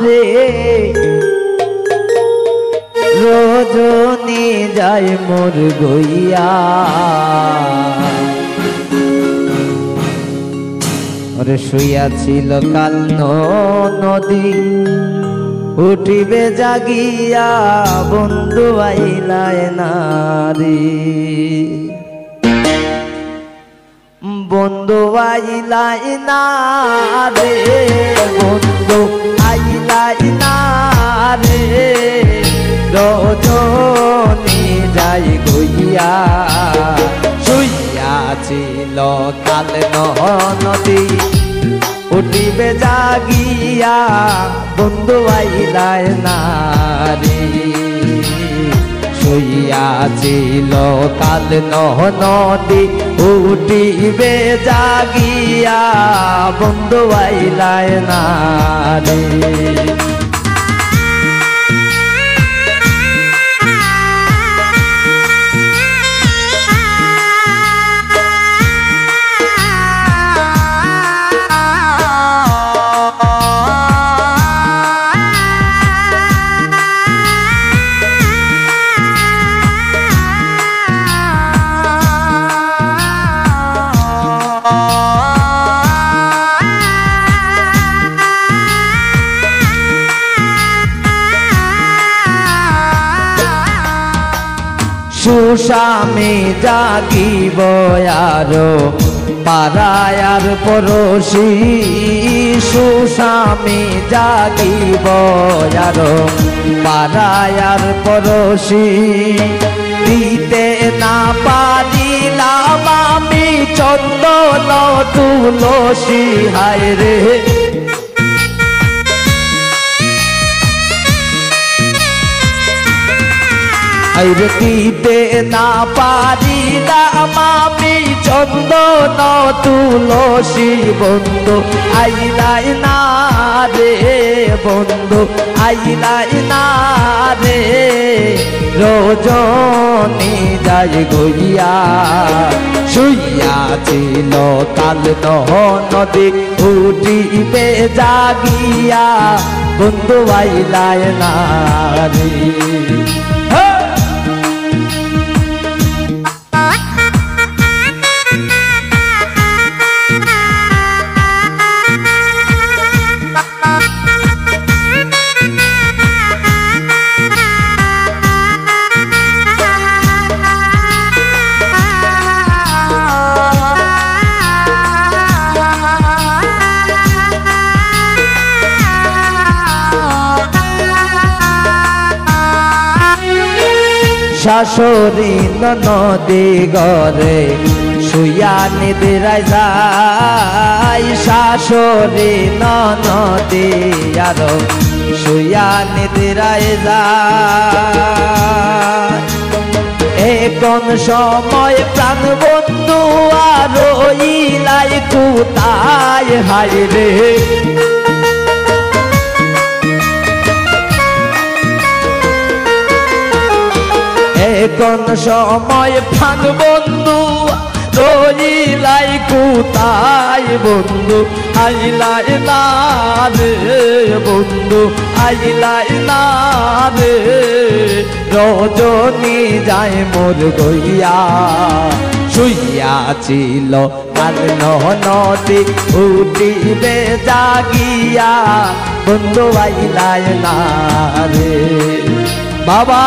রে রজনী যায় মোর গইয়া ওরে শুইয়াছিল কাল নদী উঠিবে জাগিয়া বন্ধু আইলায় না রে বন্ধু আইলাই না রে বন্ধু আইলাই না রে রজনী যাই গইয়া শুইয়াছিল কাল নদী উঠিবে জাগিয়া বন্ধু আইলাই না রে শুইয়াছিল কাল নদী উঠিবে জাগিয়া বন্ধু আইলাই না রে সুস্বামী জাগিব আরো পাড়ায়ার পড়োশি সুস্বামী জাগিব আরো পাড়ায়ার পড়োশি দিতে না পারিলাম আমি চন্দন তুলসী হায় রে আইরে দিতে না পারিলাম আমি চন্দন তুলসী বন্ধু আইলাই না রে বন্ধু আইলাই না রে রজনী যাই গইয়া শুইয়াছিল কাল নদী উঠিবে জাগিয়া বন্ধু আইলাই না রে শাশুড়ি নদী গরে শুইয়া নিদ্রায় যায় শাশুড়ি নদী আরো শুইয়া নিদ্রায় যায় এখন সময় প্রাণ বন্ধু আরো ইলাই কোথায় হায় রে এখন সময় প্রাণ বন্ধু রইলাই কোথায় বন্ধু আইলাই না রে বন্ধু আইলাই না রে রজনী যায় মোর গইয়া শুইয়াছিল কাল নদী উঠিবে জাগিয়া বন্ধু আইলাই না রে বাবা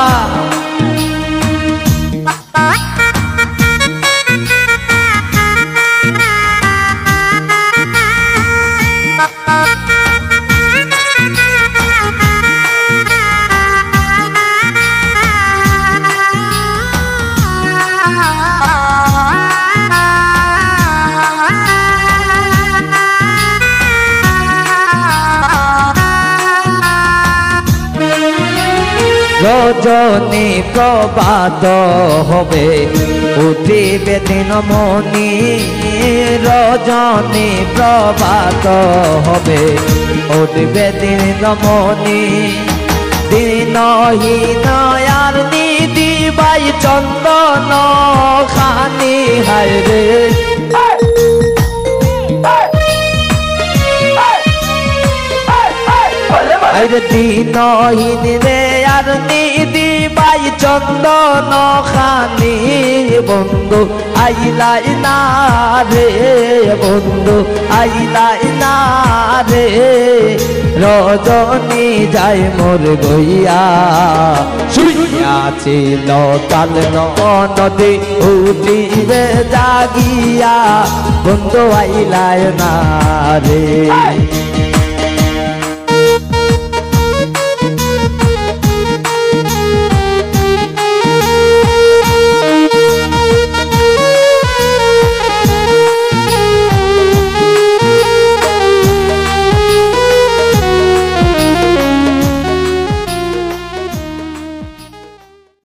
রজনী প্রভাত হবে উঠিবে দিনমণি রজনী প্রভাত হবে উঠিবে দিনমণি দিনহীন আর নিধি বাই চন্দন খানি হায় রে বলে আরে দিনহীন রে আর নিদি বাই চন্দন খানি বন্ধু আইলাই না রে বন্ধু আইলাই না রে রজনী যায় মোর গইয়া শুইয়াছিল তাল নদী উঠিবে জাগিয়া বন্ধু আইলাই না রে